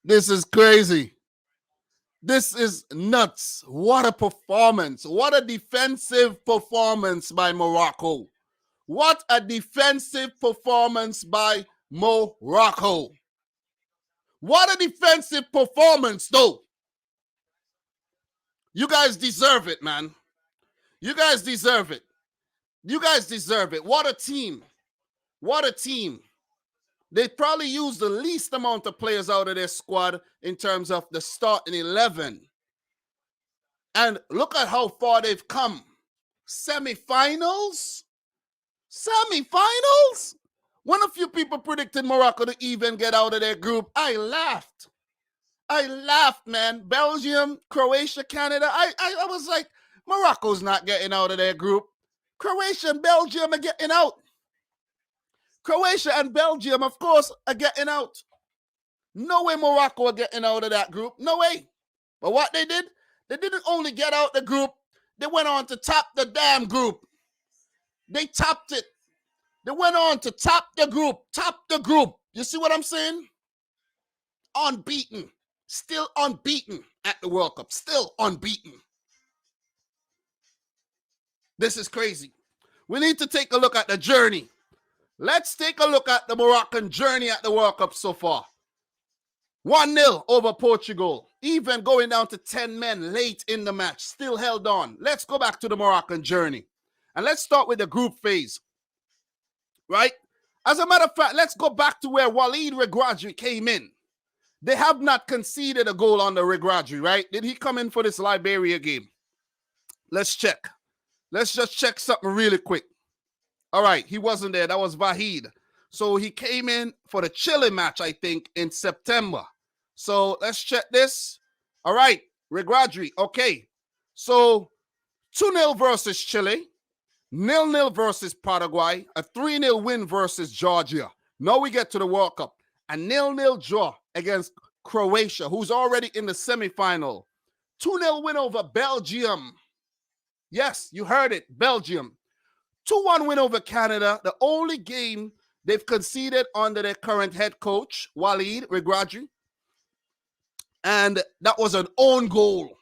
This is crazy. This is nuts. What a performance. What a defensive performance by Morocco. What a defensive performance by Morocco. What a defensive performance, though. You guys deserve it, man. You guys deserve it. You guys deserve it. What a team. What a team. They probably used the least amount of players out of their squad in terms of the starting 11. And look at how far they've come. Semi-finals? Semi-finals? When a few people predicted Morocco to even get out of their group, I laughed. I laughed, man. Belgium, Croatia, Canada. I was like, Morocco's not getting out of their group. Croatia and Belgium are getting out. Croatia and Belgium, of course, are getting out. No way Morocco are getting out of that group. No way. But what they did, they didn't only get out the group, they went on to top the damn group. They topped it. They went on to top the group. Top the group. You see what I'm saying? Unbeaten. Still unbeaten at the World Cup. Still unbeaten. This is crazy. We need to take a look at the journey. Let's take a look at the Moroccan journey at the World Cup so far. 1-0 over Portugal. Even going down to 10 men late in the match. Still held on. Let's go back to the Moroccan journey. And let's start with the group phase. Right? As a matter of fact, let's go back to where Walid Regragui came in. They have not conceded a goal on the Regragui, right? Did he come in for this Liberia game? Let's check. Let's just check something really quick. All right, he wasn't there. That was Vahid. So he came in for the Chile match, I think, in September. So let's check this. All right, Regragui. Okay. So 2-0 versus Chile. 0-0 versus Paraguay. A 3-0 win versus Georgia. Now we get to the World Cup. A 0-0 draw against Croatia, who's already in the semifinal. 2-0 win over Belgium. Yes, you heard it, Belgium. 2-1 win over Canada, the only game they've conceded under their current head coach, Walid Regragui. And that was an own goal.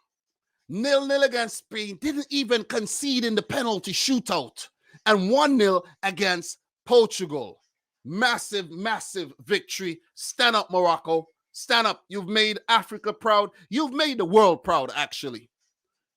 0-0 against Spain, didn't even concede in the penalty shootout. And 1-0 against Portugal. Massive, massive victory. Stand up, Morocco. Stand up. You've made Africa proud. You've made the world proud, actually.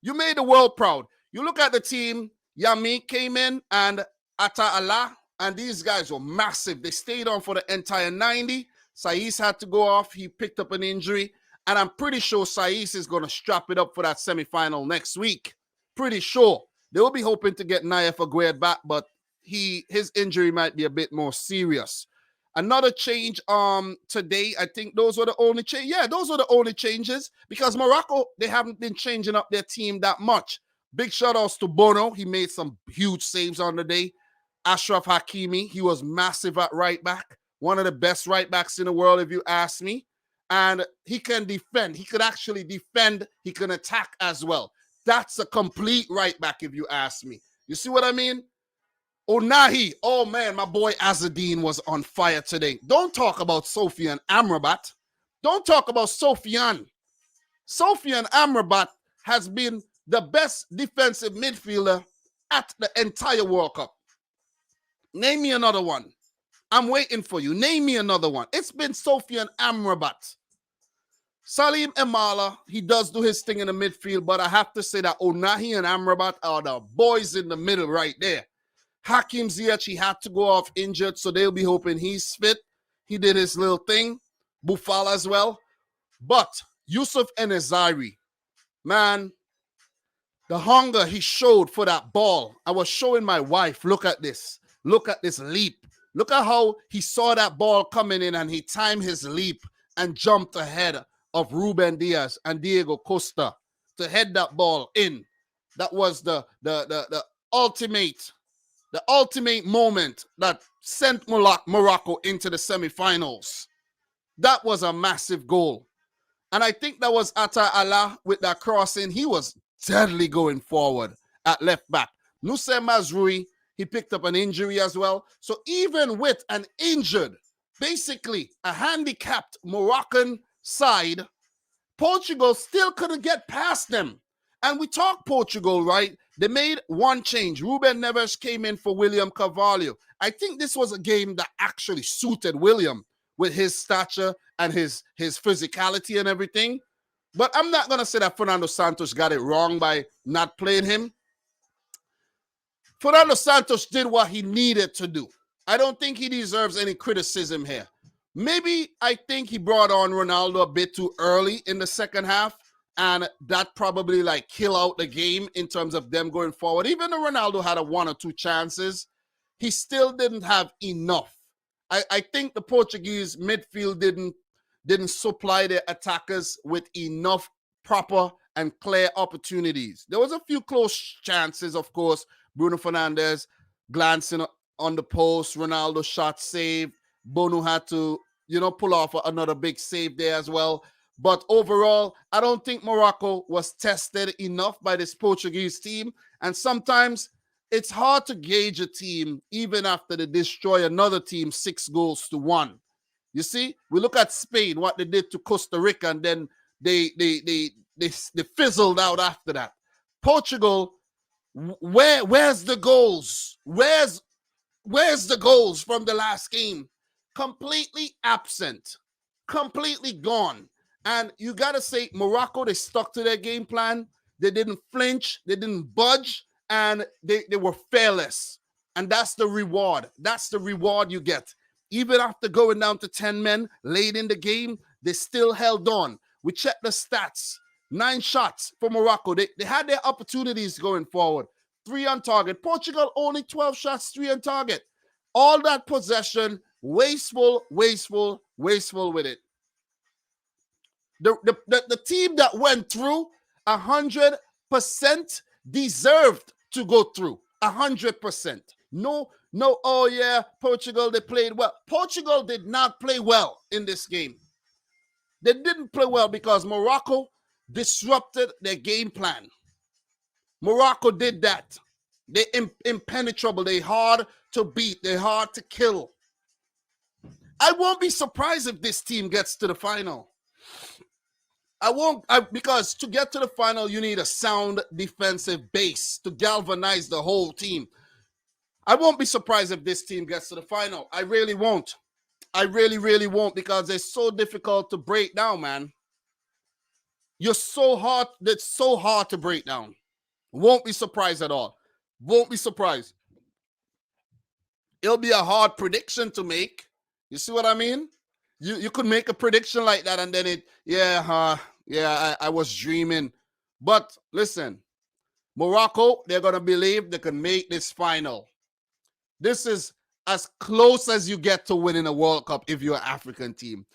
You made the world proud. You look at the team, Yami came in and Atta Allah, and these guys were massive. They stayed on for the entire 90. Saiss had to go off. He picked up an injury. And I'm pretty sure Saiss is going to strap it up for that semifinal next week. Pretty sure. They will be hoping to get Nayef Aguerd back, but his injury might be a bit more serious. Another change today, I think those were the only changes. Yeah, those were the only changes because Morocco, they haven't been changing up their team that much. Big shout-outs to Bono. He made some huge saves on the day. Ashraf Hakimi, he was massive at right back. One of the best right backs in the world, if you ask me. And he can defend. He could actually defend. He can attack as well. That's a complete right back, if you ask me. You see what I mean? Ounahi. Oh, man, my boy Azzedine was on fire today. Don't talk about Sofiane Amrabat. Don't talk about Sofiane. Sofiane Amrabat has been the best defensive midfielder at the entire World Cup. Name me another one. I'm waiting for you. Name me another one. It's been Sofiane Amrabat. Salim Emala, he does do his thing in the midfield, but I have to say that Ounahi and Amrabat are the boys in the middle right there. Hakim Ziyech, he had to go off injured, so they'll be hoping he's fit. He did his little thing. Boufal as well. But Yusuf Enezairi, man, the hunger he showed for that ball. I was showing my wife, look at this. Look at this leap. Look at how he saw that ball coming in and he timed his leap and jumped ahead of Ruben Diaz and Diego Costa to head that ball in. That was the ultimate moment that sent Morocco into the semifinals. That was a massive goal. And I think that was Atta Allah with that crossing. He was deadly going forward at left back. Nusser Mazroui, he picked up an injury as well. So even with an injured, basically a handicapped Moroccan side, Portugal still couldn't get past them. And we talk Portugal, right? They made one change. Ruben Neves came in for William Carvalho. I think this was a game that actually suited William with his stature and his physicality and everything. But I'm not going to say that Fernando Santos got it wrong by not playing him. Fernando Santos did what he needed to do. I don't think he deserves any criticism here. Maybe I think he brought on Ronaldo a bit too early in the second half, and that probably like kill out the game in terms of them going forward. Even though Ronaldo had a 1 or 2 chances, he still didn't have enough. I think the Portuguese midfield didn't supply their attackers with enough proper and clear opportunities. There was a few close chances, of course. Bruno Fernandes glancing on the post, Ronaldo shot saved. Bono had to, pull off another big save there as well. But overall, I don't think Morocco was tested enough by this Portuguese team. And sometimes it's hard to gauge a team even after they destroy another team 6-1. You see, we look at Spain, what they did to Costa Rica, and then they fizzled out after that. Portugal, where's the goals? Where's the goals from the last game? Completely absent, completely gone. And you got to say, Morocco, they stuck to their game plan. They didn't flinch. They didn't budge. And they were fearless. And that's the reward. That's the reward you get. Even after going down to 10 men late in the game, they still held on. We checked the stats. 9 shots for Morocco. They had their opportunities going forward. 3 on target. Portugal only 12 shots, 3 on target. All that possession, wasteful with it. The team that went through 100% deserved to go through 100%. No, oh yeah, Portugal, they played well. Portugal did not play well in this game. They didn't play well because Morocco disrupted their game plan. Morocco did that. They're impenetrable. They're hard to beat. They're hard to kill. I won't be surprised if this team gets to the final. Because to get to the final, you need a sound defensive base to galvanize the whole team. I won't be surprised if this team gets to the final. I really won't. I really won't, because they're so difficult to break down, man. It's so hard to break down. Won't be surprised at all. Won't be surprised. It'll be a hard prediction to make. You see what I mean? You could make a prediction like that and then I was dreaming. But listen, Morocco, they're going to believe they can make this final. This is as close as you get to winning a World Cup if you're an African team.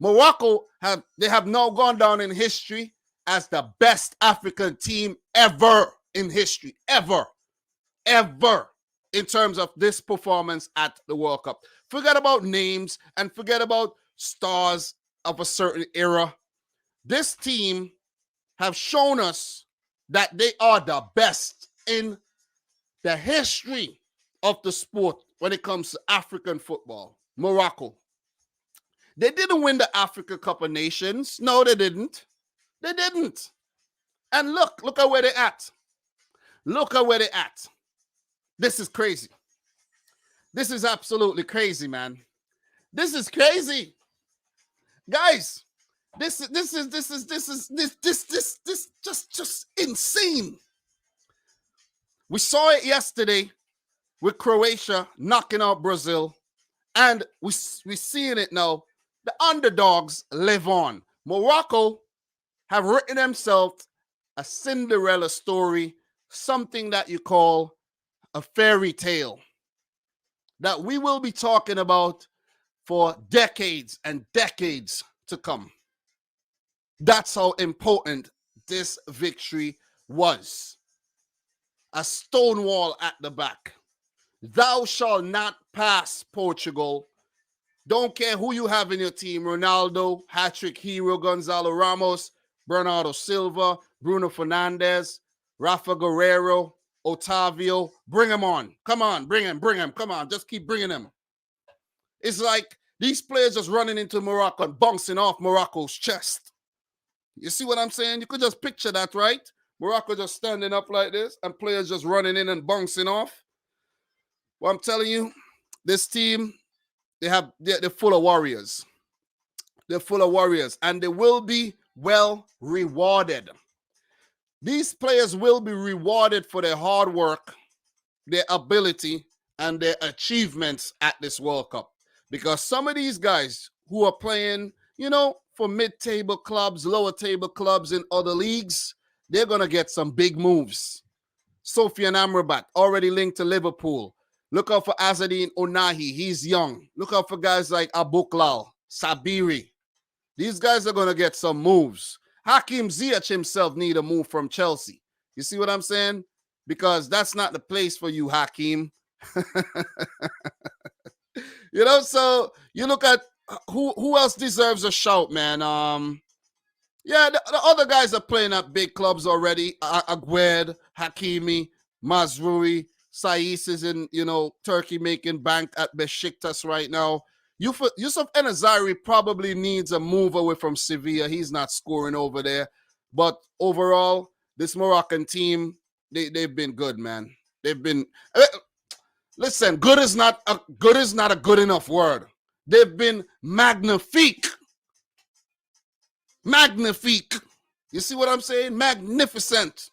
Morocco have now gone down in history as the best African team ever in history. Ever. In terms of this performance at the World Cup. Forget about names and forget about stars of a certain era. This team have shown us that they are the best in the history of the sport when it comes to African football. Morocco. They didn't win the Africa Cup of Nations. No, they didn't. They didn't. And look at where they're at. Look at where they're at. This is crazy. This is absolutely crazy, man. This is crazy. Guys, this is just insane. We saw it yesterday with Croatia knocking out Brazil, and we're seeing it now. The underdogs live on. Morocco have written themselves a Cinderella story, something that you call a fairy tale that we will be talking about for decades and decades to come. That's how important this victory was. A stone wall at the back. Thou shalt not pass, Portugal. Don't care who you have in your team. Ronaldo, hat-trick hero, Gonzalo Ramos, Bernardo Silva, Bruno Fernandes, Rafa Guerrero, Otavio. Bring them on. Come on, bring him. Come on, just keep bringing them. It's like These players just running into Morocco and bouncing off Morocco's chest. You see what I'm saying? You could just picture that, right? Morocco just standing up like this and players just running in and bouncing off. Well, I'm telling you, this team, they're full of warriors. They're full of warriors, and they will be well rewarded. These players will be rewarded for their hard work, their ability, and their achievements at this World Cup. Because some of these guys who are playing, for mid-table clubs, lower-table clubs in other leagues, they're going to get some big moves. Sofiane Amrabat, already linked to Liverpool. Look out for Azzedine Ounahi. He's young. Look out for guys like Abouklal, Sabiri. These guys are going to get some moves. Hakim Ziyech himself need a move from Chelsea. You see what I'm saying? Because that's not the place for you, Hakim. So you look at who else deserves a shout, man. The other guys are playing at big clubs already. Aguerd, Hakimi, Mazrui, Saiss is in, Turkey making bank at Besiktas right now. Yusuf Enazari probably needs a move away from Sevilla. He's not scoring over there. But overall, this Moroccan team, they've been good, man. They've been... Listen, good is not a good enough word. They've been magnifique. Magnifique. You see what I'm saying? Magnificent.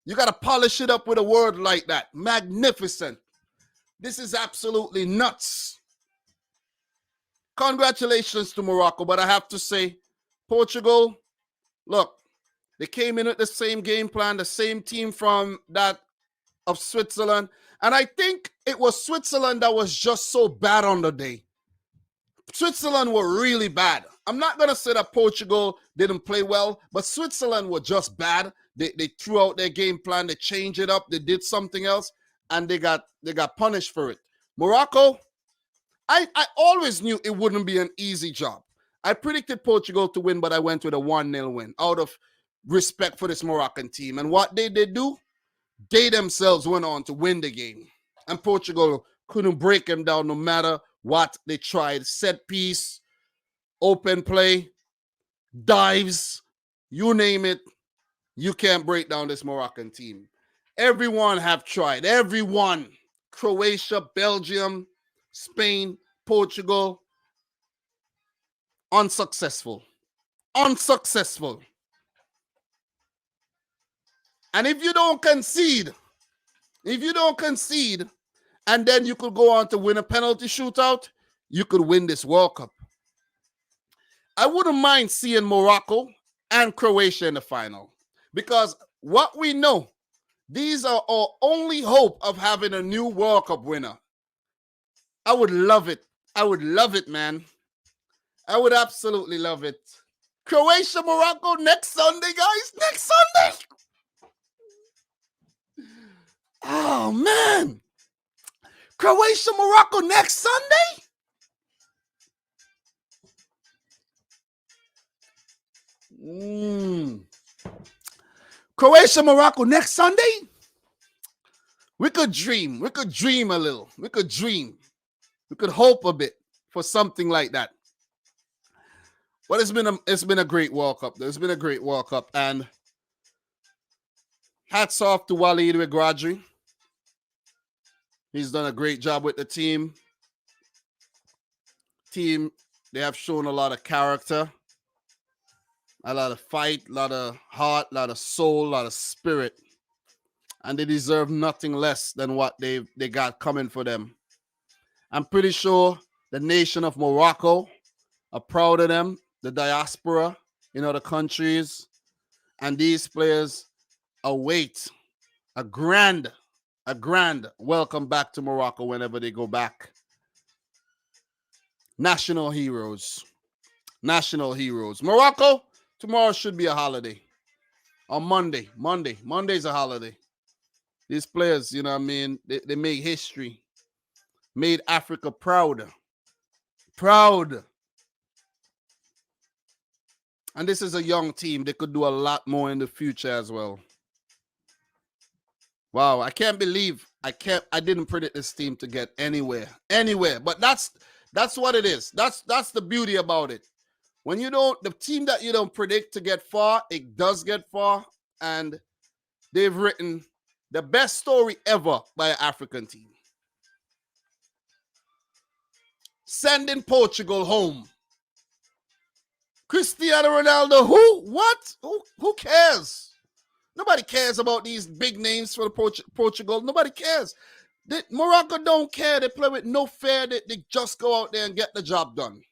You got to polish it up with a word like that. Magnificent. This is absolutely nuts. Congratulations to Morocco, but I have to say, Portugal, look, they came in with the same game plan, the same team from that of Switzerland. And I think it was Switzerland that was just so bad on the day. Switzerland were really bad. I'm not going to say that Portugal didn't play well, but Switzerland were just bad. They threw out their game plan. They changed it up. They did something else, and they got punished for it. Morocco, I always knew it wouldn't be an easy job. I predicted Portugal to win, but I went with a 1-0 win out of respect for this Moroccan team. And what they did do, they themselves went on to win the game. And Portugal couldn't break them down no matter what they tried. Set piece, open play, dives, you name it. You can't break down this Moroccan team. Everyone have tried. Everyone. Croatia, Belgium, Spain, Portugal. Unsuccessful. Unsuccessful. And if you don't concede, and then you could go on to win a penalty shootout, you could win this World Cup. I wouldn't mind seeing Morocco and Croatia in the final, because what we know, these are our only hope of having a new World Cup winner. I would love it. I would love it, man. I would absolutely love it. Croatia, Morocco next Sunday, guys. Next Sunday. Oh, man. Croatia, Morocco next Sunday? Croatia, Morocco next Sunday? We could dream. We could dream a little. We could dream. We could hope a bit for something like that. But it's been a great World Cup. It's been a great World Cup. And hats off to Walid Regragui. He's done a great job with the team. They have shown a lot of character, a lot of fight, a lot of heart, a lot of soul, a lot of spirit. And they deserve nothing less than what they got coming for them. I'm pretty sure the nation of Morocco are proud of them, the diaspora in other countries. And these players await a grand welcome back to Morocco whenever they go back. National heroes. National heroes. Morocco, tomorrow should be a holiday. On Monday. Monday's a holiday. These players, you know what I mean, they made history. Made Africa proud. Proud. And this is a young team. They could do a lot more in the future as well. Wow, I can't believe I didn't predict this team to get anywhere. But that's That's what it is. That's the beauty about it. When you don't, the team that you don't predict to get far, it does get far, and they've written the best story ever by an African team. Sending Portugal home. Cristiano Ronaldo, who? What? Who cares? Nobody cares about these big names for Portugal. Nobody cares. Morocco don't care. They play with no fear. They just go out there and get the job done.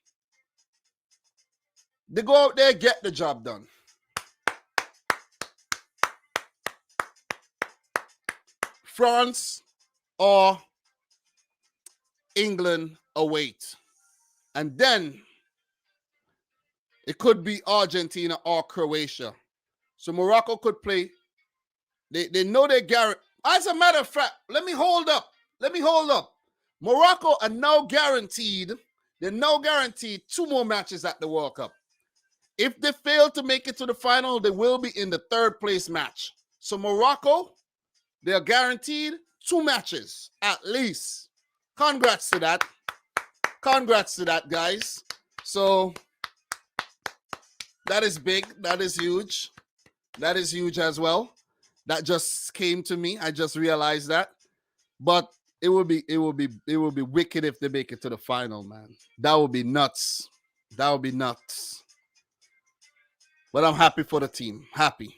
They go out there and get the job done. France or England await. And then it could be Argentina or Croatia. So Morocco could play. They know they're guaranteed. As a matter of fact, let me hold up. Morocco are now guaranteed. They're now guaranteed 2 more matches at the World Cup. If they fail to make it to the final, they will be in the 3rd place match. So Morocco, they're guaranteed 2 matches at least. Congrats to that. Congrats to that, guys. So that is big. That is huge. That is huge as well. That just came to me. I just realized that. But it would be wicked if they make it to the final, man. That would be nuts. That would be nuts. But I'm happy for the team. Happy.